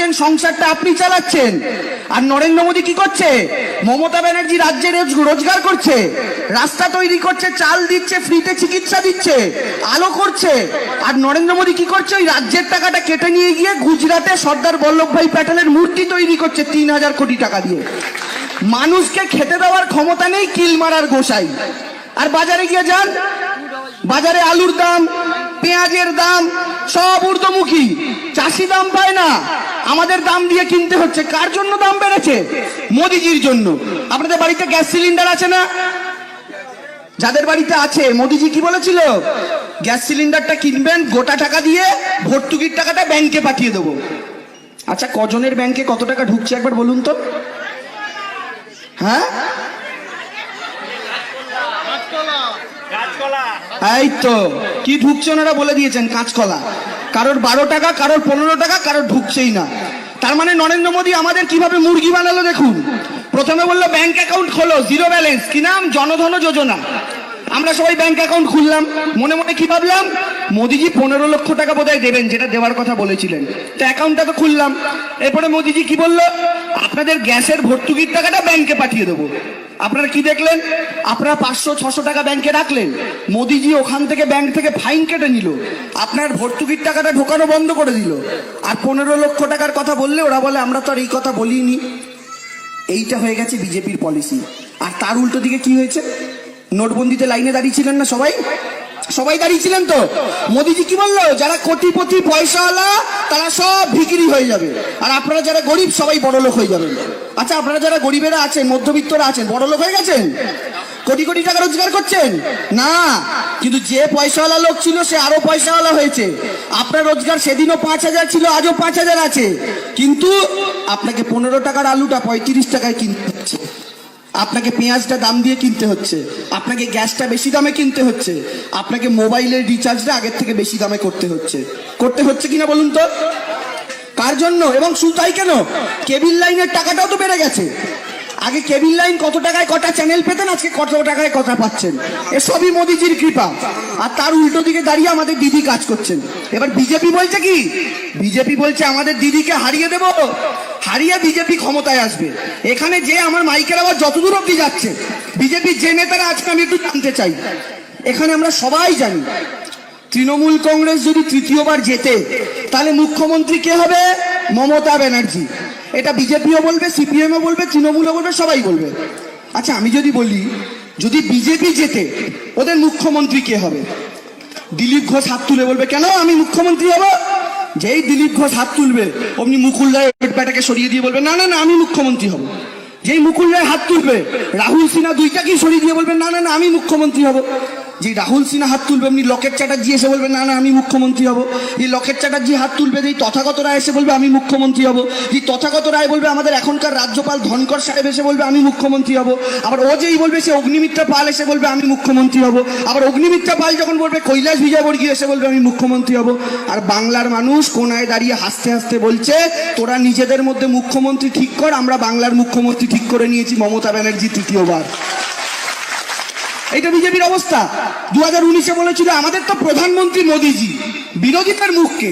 করছেন, সংসারটা আপনি চালাচ্ছেন। আর নরেন্দ্র মোদী কি করছে? মমতা ব্যানার্জি রাজ্যে রোজগার করছে, রাস্তা তৈরি করছে, চাল দিচ্ছে, ফ্রিতে চিকিৎসা দিচ্ছে, আলো করছে। আর নরেন্দ্র মোদী কি করছে? ওই রাজ্যের টাকাটা কেটে নিয়ে গিয়ে গুজরাটে সর্দার বল্লভভাই প্যাটেলের মূর্তি তৈরি করছে 3,000 কোটি টাকা দিয়ে। মানুষকে খেতে দেওয়ার ক্ষমতা নেই, কিল মারার গোসাই। আর বাজারে গিয়ে যান, বাজারে আলুর দাম, পেঁয়াজের দাম সব ঊর্ধ্বমুখী। চাষি দাম পায় না, আমাদের দাম দিয়ে কিনতে হচ্ছে। কার জন্য দাম বেড়েছে? মোদিজির জন্য। আপনাদের বাড়িতে গ্যাস সিলিন্ডার আছে না? যাদের বাড়িতে আছে, মোদিজি কি বলেছিল? গ্যাস সিলিন্ডারটা কিনবেন গোটা টাকা দিয়ে, ভর্তুকির টাকাটা ব্যাংকে পাঠিয়ে দেবো। আচ্ছা, কজনের ব্যাংকে কত টাকা ঢুকছে একবার বলুন তো? হ্যাঁ, এই তো কি ঢুকছে ওনারা বলে দিয়েছেন, কাঁচকলা। কারোর 12 টাকা, কারোর 15 টাকা, কারোর ঢুকছেই না। তার মানে নরেন্দ্র মোদী আমাদের কিভাবে মুরগি বানালো দেখুন। প্রথমে বললো ব্যাংক অ্যাকাউন্ট খোলো, জিরো ব্যালেন্স, কি নাম? জনধন যোজনা। আমরা সবাই ব্যাংক অ্যাকাউন্ট খুললাম, মনে মনে কি ভাবলাম? মোদিজি 15 লক্ষ টাকা বোধহয় দেবেন, যেটা দেওয়ার কথা বলেছিলেন, তো অ্যাকাউন্টটা তো খুললাম। এরপরে মোদিজি কি বললো? আপনাদের গ্যাসের ভর্তুকির টাকাটা ব্যাংকে পাঠিয়ে দেবো। আপনারা কি দেখলেন? আপনারা 500-600 টাকা ব্যাংকে রাখলেন, মোদিজি ওখান থেকে ব্যাংক থেকে ফাইন কেটে নিল, আপনার ভর্তুকির টাকাটা ঢোকানো বন্ধ করে দিল। আর 15 লক্ষ টাকার কথা বললে ওরা বলে আমরা তো আর এই কথা বলিনি। এইটা হয়ে গেছে বিজেপির পলিসি। আর তার উল্টো দিকে কি হয়েছে? নোটবন্দিতে লাইনে দাঁড়িয়েছিলেন না সবাই? সবাই দাঁড়িয়েছিলেন তো। মোদিজি কি বললো? যারা কোটিপতি পয়সাওয়ালা তারা সব ভিখিরি হয়ে যাবে, আর আপনারা যারা গরিব সবাই বড়লোক হয়ে যাবেন। আচ্ছা, আপনারা যারা গরিবেরা আছেন, মধ্যবিত্তরা আছেন, বড়লোক হয়ে গেছেন? কোটি কোটি টাকা রোজগার করছেন না, কিন্তু যে পয়সাওয়ালা লোক ছিল সে আরো পয়সাওয়ালা হয়েছে। আপনার রোজগার সেদিনও 5,000 ছিল, আজও 5,000 আছে, কিন্তু আপনাকে 15 টাকার আলুটা 35 টাকায় কিনতে হচ্ছে, আপনাকে পেঁয়াজটা দাম দিয়ে কিনতে হচ্ছে, আপনাকে গ্যাসটা বেশি দামে কিনতে হচ্ছে, আপনাকে মোবাইলের রিচার্জটা আগের থেকে বেশি দামে করতে হচ্ছে কিনা বলুন তো? কার জন্য? এবং শুধু তাই কেন, কেবিল লাইনের টাকাটাও তো বেড়ে গেছে। আগে কেবিল লাইন কত টাকায় কটা চ্যানেল পেতেন, আজকে কত টাকায় কটা পাচ্ছেন। এসবই মোদিজির কৃপা। আর তার উল্টো দিকে দাঁড়িয়ে আমাদের দিদি কাজ করছেন। এবার বিজেপি বলছে কি? বিজেপি বলছে আমাদের দিদিকে হারিয়ে দেব, হারিয়ে বিজেপি ক্ষমতায় আসবে। এখানে যে আমার মাইকের আওয়াজ যতদূর অব্দি যাচ্ছে, বিজেপি যে নেতারা আজকে আমি একটু জানতে চাই, এখানে আমরা সবাই জানি তৃণমূল কংগ্রেস যদি তৃতীয়বার জেতে তাহলে মুখ্যমন্ত্রী কে হবে? মমতা ব্যানার্জি। এটা বিজেপিও বলবে, সিপিএমও বলবে, তৃণমূলও বলবে, সবাই বলবে। আচ্ছা, আমি যদি বলি যদি বিজেপি জেতে ওদের মুখ্যমন্ত্রী কে হবে? দিলীপ ঘোষ হাত তুলে বলবে কেন আমি মুখ্যমন্ত্রী হব। যেই দিলীপ ঘোষ হাত তুলবে অমনি মুকুল রায় ব্যাটাকে সরিয়ে দিয়ে বলবে না না না আমি মুখ্যমন্ত্রী হব। যেই মুকুল রায় হাত তুলবে রাহুল সিনহা দুইটাকেই সরিয়ে দিয়ে বলবে না না না আমি মুখ্যমন্ত্রী হব। যে রাহুল সিনহা হাত তুলবে এমনি লকেট চ্যাটার্জি এসে বলবে না না আমি মুখ্যমন্ত্রী হব। এই লকেট চ্যাটার্জি হাত তুলবে, যেই তথাগত রায় এসে বলবে আমি মুখ্যমন্ত্রী হব। যে তথাগত রায় বলবে আমাদের এখনকার রাজ্যপাল ধনকর সাহেব এসে বলবে আমি মুখ্যমন্ত্রী হব। আবার ও যেই বলবে সে অগ্নিমিত্রা পাল এসে বলবে আমি মুখ্যমন্ত্রী হব। আবার অগ্নিমিত্রা পাল যখন বলবে কৈলাস বিজয়বর্গীয় এসে বলবে আমি মুখ্যমন্ত্রী হব। আর বাংলার মানুষ কোনায় দাঁড়িয়ে হাসতে হাসতে বলছে তোরা নিজেদের মধ্যে মুখ্যমন্ত্রী ঠিক কর, আমরা বাংলার মুখ্যমন্ত্রী ঠিক করে নিয়েছি মমতা ব্যানার্জি তৃতীয়বার। এইটা বিজেপির অবস্থা। 2019-এ বলেছিল আমাদের তো প্রধানমন্ত্রী মোদিজি, বিরোধীদের মুখকে।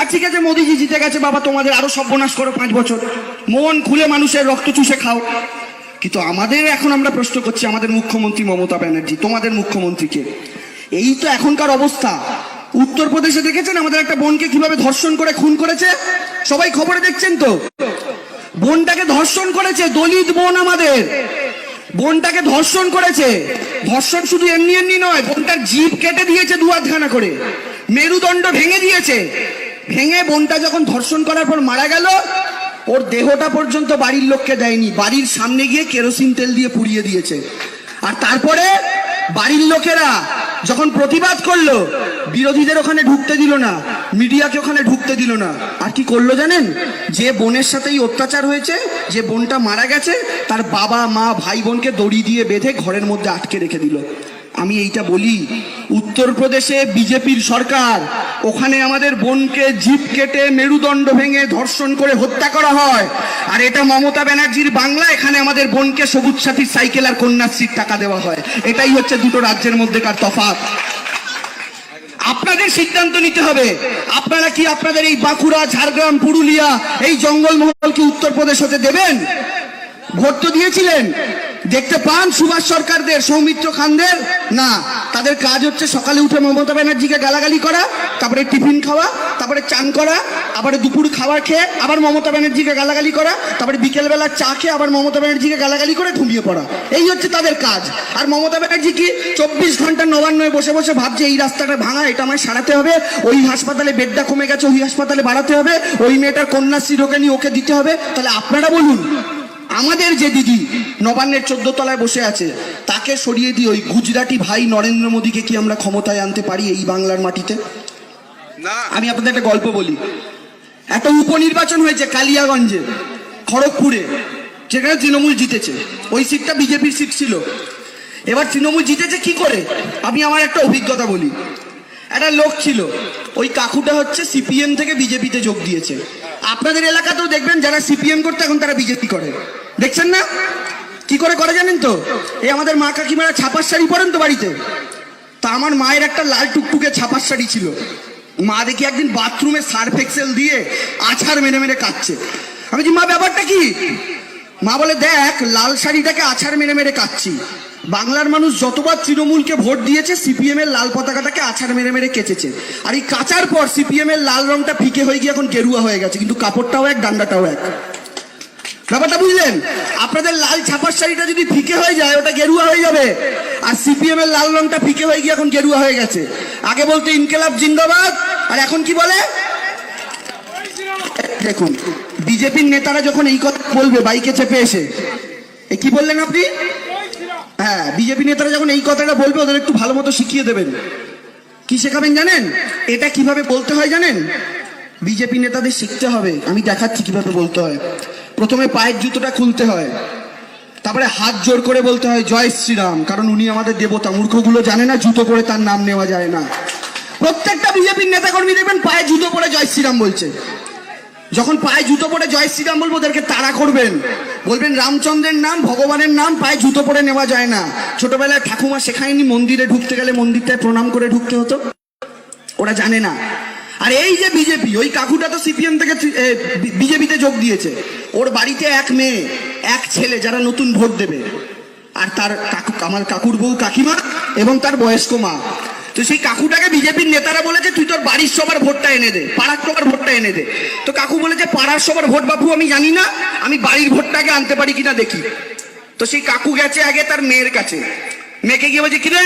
আর ঠিক আছে মোদিজি জিতে গেছে, বাবা তোমাদের আরো সর্বনাশ করো 5 বছর, মন খুলে মানুষের রক্ত চুষে খাও। কিন্তু আমাদের এখন আমরা প্রশ্ন করছি আমাদের মুখ্যমন্ত্রী মমতা ব্যানার্জি, তোমাদের মুখ্যমন্ত্রীকে। এই তো এখনকার অবস্থা। উত্তরপ্রদেশে দেখেছেন আমাদের একটা বোনকে কিভাবে ধর্ষণ করে খুন করেছে? সবাই খবরে দেখছেন তো। বোনটাকে ধর্ষণ করেছে, দলিত বোন আমাদের, বোনটাকে ধর্ষণ করেছে। ধর্ষণ শুধু এমনি এমনি নয়, বোনটার জিভ কেটে দিয়েছে 2 হাতখানা করে, মেরুদণ্ড ভেঙে দিয়েছে। ভেঙে বোনটা যখন ধর্ষণ করার পর মারা গেল, ওর দেহটা পর্যন্ত বাড়ির লোককে দেয়নি, বাড়ির সামনে গিয়ে কেরোসিন তেল দিয়ে পুড়িয়ে দিয়েছে। আর তারপরে বাড়ির লোকেরা যখন প্রতিবাদ করলো, বিরোধীদের ওখানে ঢুকতে দিল না, মিডিয়াকে ওখানে ঢুকতে দিল না। আর কি করলো জানেন? যে বোনের সাথেই অত্যাচার হয়েছে, যে বোনটা মারা গেছে, তার বাবা মা ভাই বোনকে দড়ি দিয়ে বেঁধে ঘরের মধ্যে আটকে রেখে দিল। আমি এইটা বলি, উত্তরপ্রদেশে বিজেপির সরকার, ওখানে আমাদের বোনকে জিভ কেটে মেরুদণ্ড ভেঙে ধর্ষণ করে হত্যা করা হয়। আর এটা মমতা ব্যানার্জির বাংলা, এখানে আমাদের বোনকে সবুজ সাথীর সাইকেল আর কন্যাশ্রীর টাকা দেওয়া হয়। এটাই হচ্ছে দুটো রাজ্যের মধ্যেকার তফাৎ। আপনাদের আপনাদের সিদ্ধান্ত নিতে হবে। আপনারা কি আপনাদের এই বাঁকুড়া, ঝাড়গ্রাম, পুরুলিয়া এই জঙ্গলমহল কি উত্তরপ্রদেশ হতে দেবেন? ভোট তো দিয়েছিলেন, দেখতে পান সুভাষ সরকারদের, সৌমিত্র খানদের? না, তাদের কাজ হচ্ছে সকালে উঠে মমতা ব্যানার্জিকে গালাগালি করা, তারপরে টিফিন খাওয়া, তারপরে চান করা, আবার দুপুর খাবার খেয়ে আবার মমতা ব্যানার্জিকে গালাগালি করা, তারপরে বিকেলবেলা চা খেয়ে আবার মমতা ব্যানার্জিকে গালাগালি করে ঘুমিয়ে পড়া। এই হচ্ছে তাদের কাজ। আর মমতা ব্যানার্জি কি 24 ঘন্টা নবান্নয় বসে বসে ভাবছে এই রাস্তাটা ভাঙা, এটা আমায় সারাতে হবে, ওই হাসপাতালে বেডটা কমে গেছে, ওই হাসপাতালে বাড়াতে হবে, ওই মেয়েটার কন্যাশ্রী ঢোকেনি, ওকে দিতে হবে। তাহলে আপনারা বলুন, আমাদের যে দিদি নবান্নের 14 তলায় বসে আছে তাকে সরিয়ে দিয়ে ওই গুজরাটি ভাই নরেন্দ্র মোদীকে কি আমরা ক্ষমতায় আনতে পারি এই বাংলার মাটিতে? না। আমি আপনাদের একটা গল্প বলি। একটা উপনির্বাচন হয়েছে কালিয়াগঞ্জে, খড়গপুরে, যেখানে তৃণমূল জিতেছে। ওই সিটটা বিজেপির সিট ছিল। এবার তৃণমূল জিতেছে কি করে, আমি আমার একটা অভিজ্ঞতা বলি। একটা লোক ছিল, ওই কাকুটা হচ্ছে সিপিএম থেকে বিজেপিতে যোগ দিয়েছে। আপনাদের এলাকাতেও দেখবেন যারা সিপিএম করতে এখন তারা বিজেপি করে, দেখছেন না? কি করে করে জানেন তো? এই আমাদের মা কাকিমারা ছাপার শাড়ি পরেন তো বাড়িতে, তা আমার মায়ের একটা লাল টুকটুকে ছাপার শাড়ি ছিল। মা দেখি একদিন বাথরুমে সার্ফ এক্সেল দিয়ে আছাড় মেরে মেরে কাচ্ছে। আমি বলছি, মা ব্যাপারটা কি? মা বলে, দেখ, লাল শাড়িটাকে আছাড় মেরে মেরে কাচ্ছি। বাংলার মানুষ যতবার তৃণমূলকে ভোট দিয়েছে সিপিএম এর লাল পতাকাটাকে আছাড় মেরে মেরে কেচেছে। আর এই কাচার পর সিপিএম এর লাল রংটা ফিকে হয়ে গিয়ে এখন গেরুয়া হয়ে গেছে, কিন্তু কাপড়টাও এক, ডান্ডাটাও এক। ব্যাপারটা বুঝলেন? আপনাদের লাল ছাপার শাড়িটা যদি ফিকে হয়ে যায় ওটা গেরুয়া হয়ে যাবে, আর সিপিএম এর লাল রংটা ফিকে হয়ে গিয়ে এখন গেরুয়া হয়ে গেছে। আগে বলতে ইনকেলাব জিন্দাবাদ, আর এখন কি বলে? দেখুন, বিজেপির নেতারা যখন এই কথা বলবে বাইকে চেপে এসে, কি বললেন আপনি? হ্যাঁ, বিজেপি নেতারা যখন এই কথাটা বলবে ওদের একটু ভালো মতো শিখিয়ে দেবেন। কি শেখাবেন জানেন? এটা কিভাবে বলতে হয় জানেন? বিজেপি নেতাদের শিখতে হবে, আমি দেখাচ্ছি কিভাবে বলতে হয়। প্রথমে পায়ের জুতোটা খুলতে হয়, তারপরে হাত জোর করে বলতে হয় জয় শ্রীরাম, কারণ উনি আমাদের দেবতা। মূর্খগুলো জানে না জুতো করে তার নাম নেওয়া যায় না। প্রত্যেকটা বিজেপির নেতাকর্মী দেখবেন পায়ে জুতো পরে জয় শ্রীরাম বলছে। যখন পায়ে জুতো পরে জয় শ্রীরাম বলবো ওদেরকে তাড়া করবেন, বলবেন রামচন্দ্রের নাম, ভগবানের নাম পায়ে জুতো পরে নেওয়া যায় না। ছোটবেলায় ঠাকুমা শেখায়নি মন্দিরে ঢুকতে গেলে মন্দিরটায় প্রণাম করে ঢুকতে হতো? ওরা জানে না। আর এই যে বিজেপি, ওই কাকুটা তো সিপিএম থেকে বিজেপিতে যোগ দিয়েছে। ওর বাড়িতে এক মেয়ে, এক ছেলে যারা নতুন ভোট দেবে, আর তার কাকু, আমার কাকুর বউ কাকিমা এবং তার বয়স্ক মা। তো সেই কাকুটাকে বিজেপির নেতারা বলেছে তুই তোর বাড়ির সবার ভোটটা এনে দে, পাড়ার সবার ভোটটা এনে দে। তো কাকু বলেছে পাড়ার সবার ভোট বাপু আমি জানি না, আমি বাড়ির ভোটটাকে আনতে পারি কিনা দেখি। তো সেই কাকু গেছে আগে তার মেয়ের কাছে, মেয়েকে গিয়ে বলছে কিরে,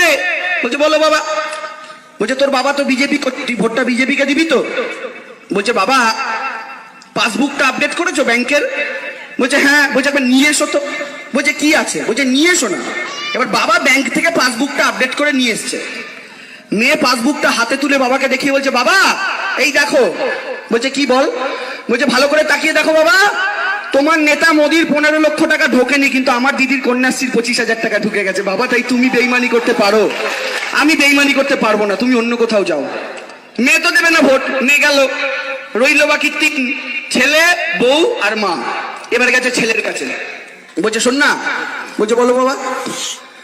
বলছে বলো বাবা। বলছে তোর বাবা তো বিজেপি, তুই ভোটটা বিজেপিকে দিবি তো? বলছে বাবা পাসবুকটা আপডেট করেছো ব্যাংকের? বলছে হ্যাঁ। বলছে একবার নিয়ে এসো তো। বলছে কি আছে? বলছে নিয়ে এসো না। এবার বাবা ব্যাংক থেকে পাসবুকটা আপডেট করে নিয়ে এসছে। মেয়ে পাসবুকটা হাতে তুলে বাবাকে দেখিয়ে বলছে বাবা এই দেখো। বলছে কি বল? বলছে ভালো করে তাকিয়ে দেখো বাবা, তোমার নেতা মোদির 15 লক্ষ টাকা ঢোকেনি, কিন্তু আমার দিদির কন্যাশ্রীর 25,000 টাকা ঢুকে গেছে বাবা। তাই তুমি বেইমানি করতে পারো, আমি বেইমানি করতে পারবো না, তুমি অন্য কোথাও যাও। মেয়ে তো দেবে না ভোট, মেয়ে গেল, রইল বাকি 3, ছেলে, বউ আর মা। এবার গেছে ছেলের কাছে, বলছে শোন না। বলছে বলো বাবা।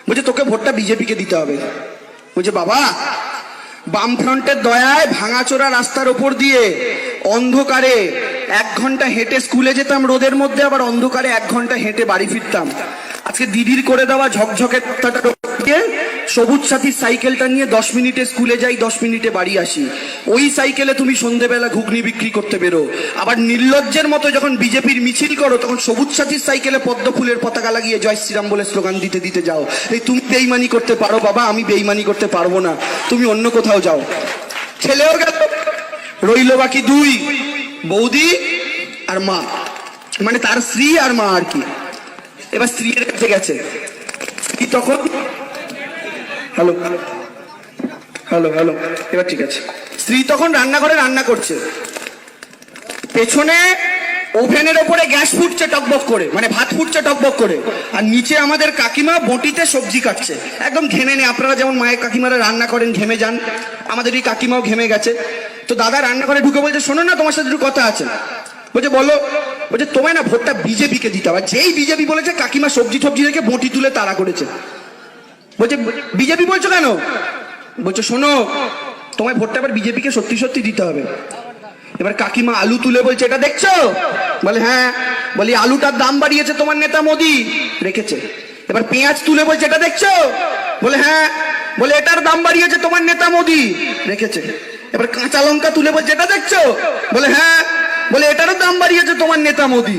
বলছে তোকে ভোটটা বিজেপিকে দিতে হবে। বলছে বাবা বামফ্রন্টের দয়ায় ভাঙাচোরা রাস্তার ওপর দিয়ে অন্ধকারে 1 ঘন্টা হেঁটে স্কুলে যেতাম রোদের মধ্যে, আবার অন্ধকারে 1 ঘন্টা হেঁটে বাড়ি ফিরতাম। আজকে দিদির করে দেওয়া ঝকঝকে সবুজ সাথীর সাইকেলটা নিয়ে 10 মিনিটে স্কুলে যাই, 10 মিনিটে বাড়ি আসি। ওই সাইকেলে তুমি সন্ধ্যেবেলা ঘুগনি বিক্রি করতে বেরো, আবার নির্লজ্জের মতো যখন বিজেপির মিছিল করো তখন সবুজ সাথীর সাইকেলে পদ্ম ফুলের পতাকা লাগিয়ে জয় শ্রীরাম বলে স্লোগান দিতে দিতে যাও। এই তুমি বেইমানি করতে পারো বাবা, আমি বেইমানি করতে পারবো না, তুমি অন্য কোথাও যাও। ছেলেও গেল, রইল বাকি 2, বৌদি আর মা, মানে তার স্ত্রী আর মা আর কি। এবার স্ত্রীর কাছে গেছে, স্ত্রী তখন হ্যালো হ্যালো হ্যালো, এবার ঠিক আছে। স্ত্রী তখন রান্নাঘরে রান্না করছে, পেছনে ওভেনের ওপরে গ্যাস ফুটছে টকবক করে, মানে ভাত ফুটছে টকবক করে, আর নিচে আমাদের কাকিমা বটিতে সবজি কাটছে, একদম ঘেমে নেই। আপনারা যেমন মায়ের কাকিমারা রান্না করেন ঘেমে যান, আমাদের এই কাকিমাও ঘেমে গেছে। তো দাদা রান্নাঘরে ঢুকে বলছে শোনো না তোমার সাথে একটু কথা আছে। বলছে বলো। বলছে তোমায় না ভোটটা বিজেপিকে দিতে হবে। যেই বিজেপি বলেছে কাকিমা সবজি টবজি রেখে বটি তুলে তাড়া করেছে। বলছে বিজেপি বলছো কেন? বলছে শোনো তোমায় ভোটটা এবার বিজেপিকে সত্যি সত্যি দিতে হবে। এবার কাকিমা আলু তুলে বলছে এটা দেখছো, বলে হ্যাঁ, বলি আলুটার দাম বাড়িয়েছে তোমার নেতা মোদি, রেখেছে। এবার পেঁয়াজ তুলে বলছে এটা দেখছো, বলে হ্যাঁ, বলে এটার দাম বাড়িয়েছে তোমার নেতা মোদি, রেখেছে। এবার কাঁচা লঙ্কা তুলে বলছে এটা দেখছো, বলে হ্যাঁ, বলে এটারও দাম বাড়িয়েছে তোমার নেতা মোদি,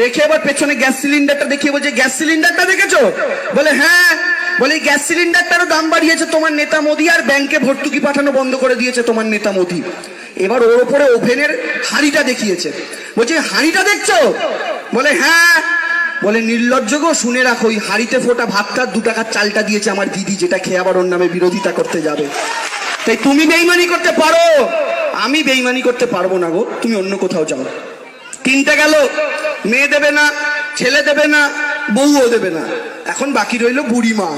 রেখে এবার পেছনে গ্যাস সিলিন্ডারটা দেখিয়ে বলছে গ্যাস সিলিন্ডারটা দেখেছো, বলে হ্যাঁ, বলে গ্যাস সিলিন্ডারটারও দাম বাড়িয়েছে তোমার নেতা মোদি, আর ব্যাংকে ভর্তুকি পাঠানো বন্ধ করে দিয়েছে তোমার নেতা মোদি। এবার ওর ওপরে ওভেনের হাঁড়িটা দেখিয়েছে, বলছে হাঁড়িটা দেখছো, বলে হ্যাঁ, বলে নির্লজ্জ গো, শুনে রাখো ওই হাঁড়িতে ফোটা ভাতটা 2 টাকার চালটা দিয়েছে আমার দিদি, যেটা খেয়ে আবার ওর নামে বিরোধিতা করতে যাবে। তাই তুমি বেইমানি করতে পারো, আমি বেইমানি করতে পারবো না গো, তুমি অন্য কোথাও যাও। 3টে গেল, মেয়ে দেবে না, ছেলে দেবে না, বউও দেবে না, এখন বাকি রইলো বুড়ি মা।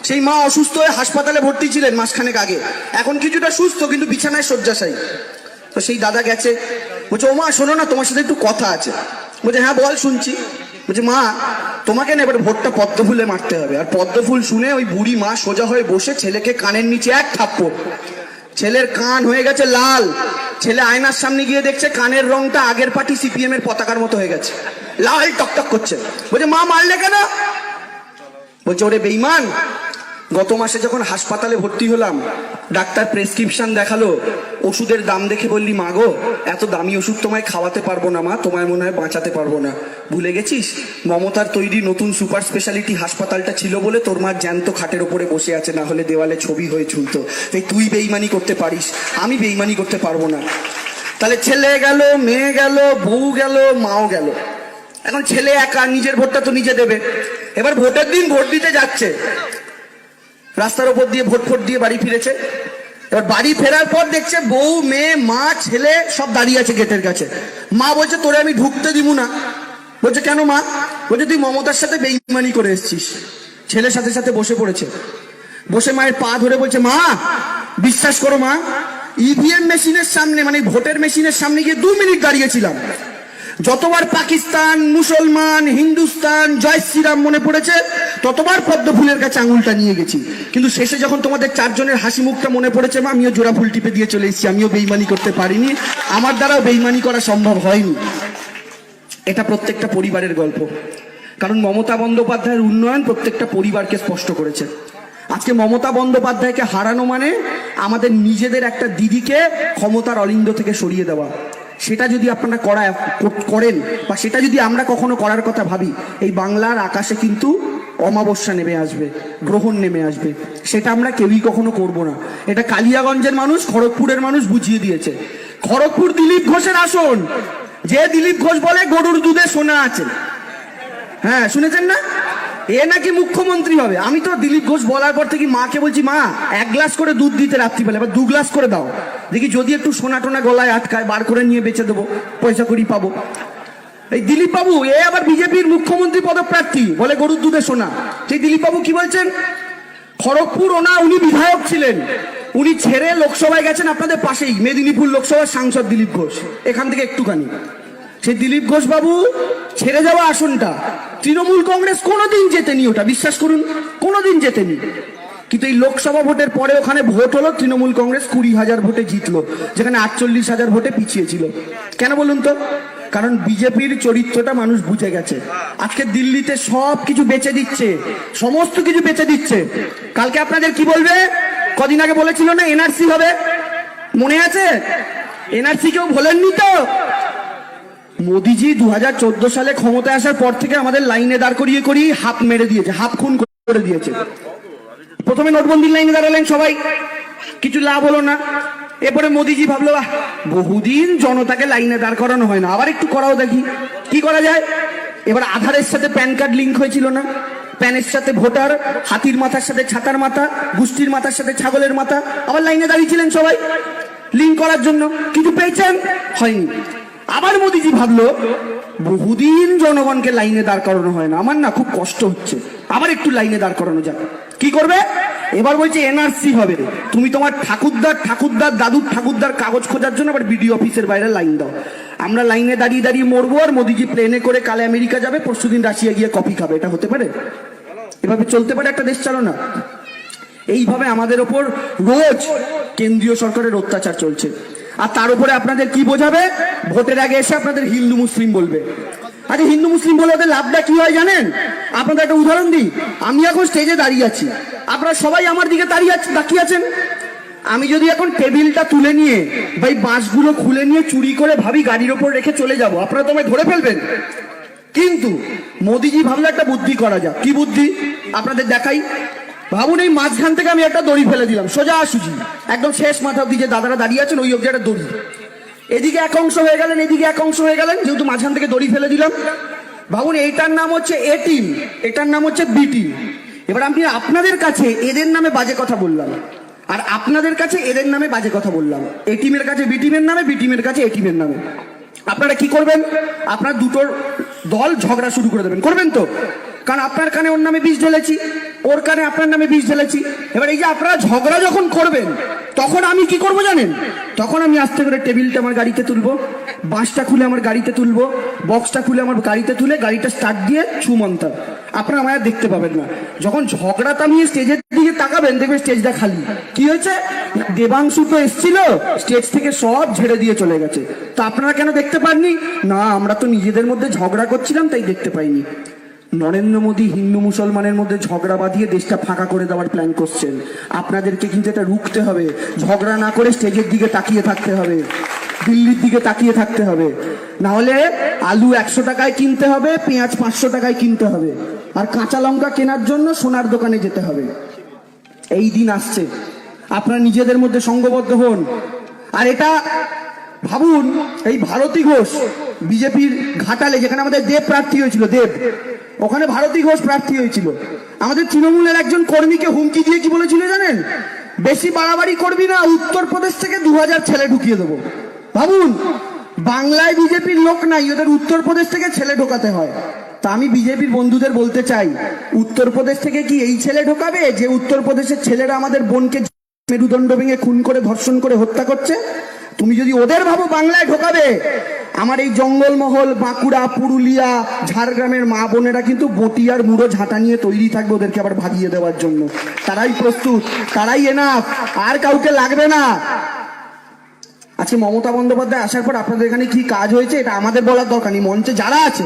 সেই মা অসুস্থ হয়ে হাসপাতালে ভর্তি ছিলেন মাসখানেক আগে, এখন কিছুটা সুস্থ কিন্তু বিছানায় শয্যাশায়ী। তো সেই দাদা গেছে, বলছে ও মা শোনো না, তোমার সাথে একটু কথা আছে। বলছে হ্যাঁ বল, শুনছি। বলছে মা তোমাকে না এবার ভোটটা পদ্ম ফুলে মারতে হবে। আর পদ্ম ফুল শুনে ওই বুড়ি মা সোজা হয়ে বসে ছেলেকে কানের নিচে এক থাপ্পড়, ছেলের কান হয়ে গেছে লাল। ছেলে আয়নার সামনে গিয়ে দেখছে কানের রংটা আগের পার্টি সিপিএম এর পতাকার মতো হয়ে গেছে, লাল টকটক করছে। বলছে মা মারলে কেন? বলছে ওরে বেঈমান, গত মাসে যখন হাসপাতালে ভর্তি হলাম, ডাক্তার প্রেসক্রিপশন দেখালো, ওষুধের দাম দেখে বললি মা গো এত দামি ওষুধ তোমায় খাওয়াতে পারবো না মা, তোমায় মনে হয় বাঁচাতে পারবো না। ভুলে গেছিস মমতার তৈরি নতুন সুপার স্পেশালিটি হাসপাতালটা ছিল বলে তোর মা জ্যান্ত খাটের ওপরে বসে আছে, না হলে দেওয়ালে ছবি হয়ে ঝুলতো। তাই তুই বেঈমানি করতে পারিস, আমি বেঈমানি করতে পারবো না। তাহলে ছেলে গেল, মেয়ে গেল, বউ গেল, মাও গেল। এখন ছেলে একা, নিজের ভোটটা তো নিজে দেবে। এবার ভোটের দিন ভোট দিতে যাচ্ছে, রাস্তার উপর দিয়ে ভোট ফোট দিয়ে বাড়ি ফিরেছে। এবার বাড়ি ফেরার পর দেখছে বউ, মেয়ে, মা, ছেলে সব দাঁড়িয়ে আছে গেটের কাছে। মা বলছে তোরে আমি ঢুকতে দিব না। বলছে কেন মা? বলছে তুই মমতার সাথে বেঈমানি করে এসেছিস। ছেলের সাথে সাথে বসে পড়েছে, বসে মায়ের পা ধরে বলছে মা বিশ্বাস করো মা, ইভিএম মেশিনের সামনে মানে ভোটের মেশিনের সামনে গিয়ে 2 মিনিট দাঁড়িয়েছিলাম। যতবার পাকিস্তান, মুসলমান, হিন্দুস্তান, জয় শ্রীরাম মনে পড়েছে, ততবার পদ্ম ফুলের কাছে আঙুলটা নিয়ে গেছি। কিন্তু শেষে যখন তোমাদের 4 জনের হাসি মুখটা মনে পড়েছে মা, আমিও জোড়া ফুল টিপে দিয়ে চলে এসেছি। আমিও বেঈমানি করতে পারিনি, আমার দ্বারাও বেঈমানি করা সম্ভব হয়নি। এটা প্রত্যেকটা পরিবারের গল্প, কারণ মমতা বন্দ্যোপাধ্যায়ের উন্নয়ন প্রত্যেকটা পরিবারকে স্পষ্ট করেছে। আজকে মমতা বন্দ্যোপাধ্যায়কে হারানো মানে আমাদের নিজেদের একটা দিদিকে ক্ষমতার অলিন্দ থেকে সরিয়ে দেওয়া। সেটা যদি আপনারা করেন বা সেটা যদি আমরা কখনো করার কথা ভাবি, এই বাংলার আকাশে কিন্তু অমাবস্যা নেমে আসবে, গ্রহণ নেমে আসবে। সেটা আমরা কেউই কখনো করব না। এটা কালিয়াগঞ্জের মানুষ, খড়গপুরের মানুষ বুঝিয়ে দিয়েছে। খড়গপুর দিলীপ ঘোষের আসন, যে দিলীপ ঘোষ বলে গরুর দুধে সোনা আছে, হ্যাঁ শুনেছেন না, এ নাকি মুখ্যমন্ত্রী হবে। আমি তো দিলীপ ঘোষ বলার পর থেকে মাকে বলছি মা 1 গ্লাস করে দুধ দিতে রাত্রিবেলা, এবার 2 গ্লাস করে দাও, দেখি যদি একটু সোনা টোনা গলায় আটকায় বার করে নিয়ে বেঁচে দেবো, পয়সা করি পাবো। এই দিলীপ বাবু এ আবার বিজেপির মুখ্যমন্ত্রী পদপ্রার্থী, বলে গরুর দুধে সোনা। সেই দিলীপ বাবু কি বলছেন, খড়গপুর উনি বিধায়ক ছিলেন, উনি ছেড়ে লোকসভায় গেছেন আপনাদের পাশেই, মেদিনীপুর লোকসভার সাংসদ দিলীপ ঘোষ, এখান থেকে একটুখানি। সেই দিলীপ ঘোষ বাবু ছেড়ে যাওয়া আসনটা তৃণমূল কংগ্রেস কোনোদিন জেতেনি, ওটা বিশ্বাস করুন কোনোদিন জেতেনি। কিন্তু এই লোকসভা ভোটের পরে ওখানে ভোট হলো, তৃণমূল কংগ্রেস 20,000 ভোটে জিতলো, যেখানে 48,000 ভোটে পিছিয়ে ছিল। কেন বলুন তো? কারণ বিজেপির চরিত্রটা মানুষ বুঝে গেছে। আজকে দিল্লিতে সব কিছু বেচে দিচ্ছে, সমস্ত কিছু বেচে দিচ্ছে। কালকে আপনাদের কি বলবে, কদিন আগে বলেছিল না এনআরসি হবে, মনে আছে? এনআরসি কেউ ভোলেননি তো? মোদিজি 2014 সালে ক্ষমতায় আসার পর থেকে আমাদের লাইনে দাঁড় করিয়ে হাফ মেরে দিয়েছে, হাফ খুন করে দিয়েছে। প্রথমে নোটবন্দির লাইনে দাঁড়ালেন সবাই, কিছু লাভ হলো না। এরপরে মোদিজি ভাবলো বহুদিন জনতাকে লাইনে দাঁড় করানো হয় না, আবার একটু করাও দেখি কি করা যায়। এবার আধারের সাথে প্যান কার্ড লিঙ্ক হয়েছিল না, প্যানের সাথে ভোটার, হাতির মাথার সাথে ছাতার মাথা, গুষ্টির মাথার সাথে ছাগলের মাথা, আবার লাইনে দাঁড়িয়েছিলেন সবাই লিঙ্ক করার জন্য, কিছু পেয়েছেন? হয়নি। আবার মোদিজি ভাবলো বহুদিন জনগণকে লাইনে দাঁড় করানো হয় না, আমার না খুব কষ্ট হচ্ছে, আবার একটু লাইনে দাঁড় করানো যাক। কি করবে? এবার বলছে এনআরসি হবে, তুমি তোমার ঠাকুরদার দাদুর ঠাকুরদার কাগজ খোঁজার জন্য আবার বিডিও অফিসের বাইরে লাইন দাও। আমরা লাইনে দাঁড়িয়ে দাঁড়িয়ে মরবো, আর মোদিজি প্লেনে করে কালে আমেরিকা যাবে, পরশুদিন রাশিয়া গিয়ে কফি খাবে। এটা হতে পারে? এভাবে চলতে পারে একটা দেশ চালনা? এইভাবে আমাদের ওপর রোজ কেন্দ্রীয় সরকারের অত্যাচার চলছে। আর তার উপরে আপনাদের কি বোঝাবে? ভোটের আগে এসে আপনাদের হিন্দু মুসলিম বলবে। আচ্ছা, হিন্দু মুসলিম বলে ওদের লাভটা কি হয় জানেন? আপনাদের একটা উদাহরণ দিই। আমি এখন স্টেজে দাঁড়িয়ে আছি, আপনারা সবাই আমার দিকে তাকিয়ে আছেন। আমি যদি এখন টেবিলটা তুলে নিয়ে ভাই বাঁশগুলো খুলে নিয়ে চুরি করে ভাবি গাড়ির ওপর রেখে চলে যাব, আপনারা তো আমায় ধরে ফেলবেন। কিন্তু মোদিজি ভাবলে একটা বুদ্ধি করা যাক। কি বুদ্ধি আপনাদের দেখাই। ভাবুন, এই মাঝখান থেকে আমি একটা দড়ি ফেলে দিলাম, সোজা সুজি একদম শেষ মাথা অব্দি যে দাদারা দাঁড়িয়ে আছেন ওই অব্দি একটা দড়ি। এদিকে এক অংশ হয়ে গেলেন, এদিকে এক অংশ হয়ে গেলেন, যেহেতু মাঝখান থেকে দড়ি ফেলে দিলাম। ভাবুন, এইটার নাম হচ্ছে এ টিম, এটার নাম হচ্ছে বি টিম। এবার আমি আপনাদের কাছে এদের নামে বাজে কথা বললাম, আর আপনাদের কাছে এদের নামে বাজে কথা বললাম। এ টিমের কাছে বি টিমের নামে, বি টিমের কাছে এ টিমের নামে। আপনারা কি করবেন? আপনার দুটোর দল ঝগড়া শুরু করে দেবেন। করবেন তো? কারণ আপনার কানে ওর নামে বিষ ঢেলেছি, ওর কানে আপনার নামে বিষ ঢেলেছি। এবার এই যে আপনারা ঝগড়া যখন করবেন, তখন আমি কি করব জানেন? তখন আমি আস্তে করে টেবিলটা আমার গাড়িতে তুলবো, বাঁশটা খুলে আমার গাড়িতে তুলবো, বক্সটা খুলে আমার গাড়িতে তুলে গাড়িটা স্টার্ট দিয়ে ছুমন্তার। আপনারা আমায় দেখতে পাবেন না। যখন ঝগড়া থামিয়ে স্টেজের দিকে তাকাবেন, দেখবেন স্টেজটা খালি। কি হয়েছে? দেবাংশু তো এসেছিল, স্টেজ থেকে সব ঝেড়ে দিয়ে চলে গেছে। তা আপনারা কেন দেখতে পাননি? না, আমরা তো নিজেদের মধ্যে ঝগড়া করছিলাম, তাই দেখতে পাইনি। নরেন্দ্র মোদী হিন্দু মুসলমানের মধ্যে ঝগড়া বাঁধিয়ে দেশটা ফাঁকা করে দেওয়ার প্ল্যান করছেন। আপনাদেরকে কিন্তু এটা রুখতে হবে। ঝগড়া না করে স্টেজের দিকে তাকিয়ে থাকতে হবে, দিল্লির দিকে তাকিয়ে থাকতে হবে। না হলে আলু 100 টাকায় কিনতে হবে, পেঁয়াজ 500 টাকায় কিনতে হবে, আর কাঁচা লঙ্কা কেনার জন্য সোনার দোকানে যেতে হবে। এই দিন আসছে, আপনারা নিজেদের মধ্যে সংঘবদ্ধ হন। আর এটা ভাবুন, এই ভারতী ঘোষ বিজেপির ঘাটালে, যেখানে আমাদের দেব প্রার্থী হয়েছিল, দেব, ওখানে ভারতী ঘোষ প্রার্থী হয়েছিল। আমাদের তৃণমূলের একজন কর্মীকে হুমকি দিয়ে কি বলেছিল জানেন? বেশি বাড়াবাড়ি করবি না, উত্তরপ্রদেশ থেকে 2000 ছেলে ঢুকিয়ে দেবো। ভাবুন, বাংলায় বিজেপির লোক নাই, ওদের উত্তরপ্রদেশ থেকে ছেলে ঢোকাতে হয়। তা আমি বিজেপির বন্ধুদের বলতে চাই, উত্তরপ্রদেশ থেকে কি এই ছেলে ঢোকাবে যে উত্তরপ্রদেশের ছেলেরা আমাদের বোনকে মেরুদণ্ড ভেঙে খুন করে ধর্ষণ করে হত্যা করছে? তুমি যদি ওদের ভাবো বাংলায় ঢোকাবে, আমার এই জঙ্গলমহল, বাঁকুড়া, পুরুলিয়া, ঝাড়গ্রামের মা বোনেরা কিন্তু বটি আর মুড়ো ঝাঁটা নিয়ে তৈরি থাকবে ওদেরকে আবার ভাগিয়ে দেওয়ার জন্য। তারাই প্রস্তুত, তারাই এনাফ, আর কাউকে লাগবে না। আজকে মমতা বন্দ্যোপাধ্যায় আসার পর আপনাদের এখানে কি কাজ হয়েছে এটা আমাদের বলার দরকার নেই। মঞ্চে যারা আছে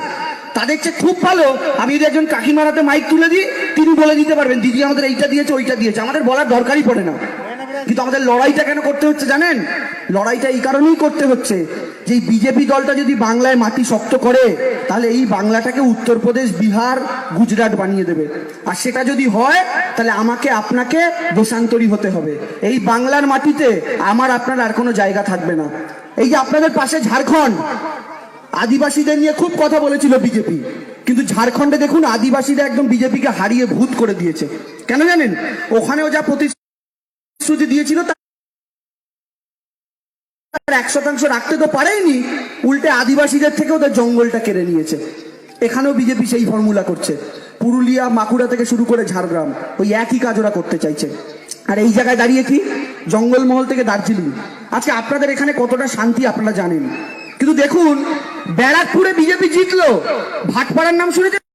তাদের চেয়ে খুব ভালো আমি যদি একজন কাকিমার হাতে মাইক তুলে দিই, তিনি বলে দিতে পারবেন দিদি আমাদের এইটা দিয়েছে, ওইটা দিয়েছে। আমাদের বলার দরকারই পড়ে না। কিন্তু আমাদের লড়াইটা কেন করতে হচ্ছে জানেন? লড়াইটা এই কারণেই করতে হচ্ছে যে বিজেপি দলটা যদি বাংলায় মাটি শক্ত করে, তাহলে এই বাংলাটাকে উত্তরপ্রদেশ, বিহার, গুজরাট বানিয়ে দেবে। আর সেটা যদি হয়, তাহলে আমাকে আপনাকে দেশান্তরী হতে হবে। এই বাংলার মাটিতে আমার আপনার আর কোনো জায়গা থাকবে না। এই যে আপনাদের পাশে ঝাড়খণ্ড, আদিবাসীদের নিয়ে খুব কথা বলেছিল বিজেপি, কিন্তু ঝাড়খণ্ডে দেখুন আদিবাসীরা একদম বিজেপিকে হারিয়ে ভূত করে দিয়েছে। কেন জানেন? ওখানেও যা প্রতিশ্রুতি দিয়েছিল তার 100% রাখতে তো পারেনি, উল্টে আদিবাসীদের থেকে ওদের জঙ্গলটা কেড়ে নিয়েছে। এখানেও বিজেপি সেই ফর্মুলা করছে। পুরুলিয়া, বাঁকুড়া থেকে শুরু করে ঝাড়গ্রাম, ওই একই কাজ ওরা করতে চাইছে। আর এই জায়গায় দাঁড়িয়ে কি জঙ্গলমহল থেকে দার্জিলিং, আজকে আপনাদের এখানে কতটা শান্তি আপনারা জানেন। কিন্তু দেখুন, ব্যারাকপুরে বিজেপি জিতলো, ভাটপাড়ার নাম শুনেছেন?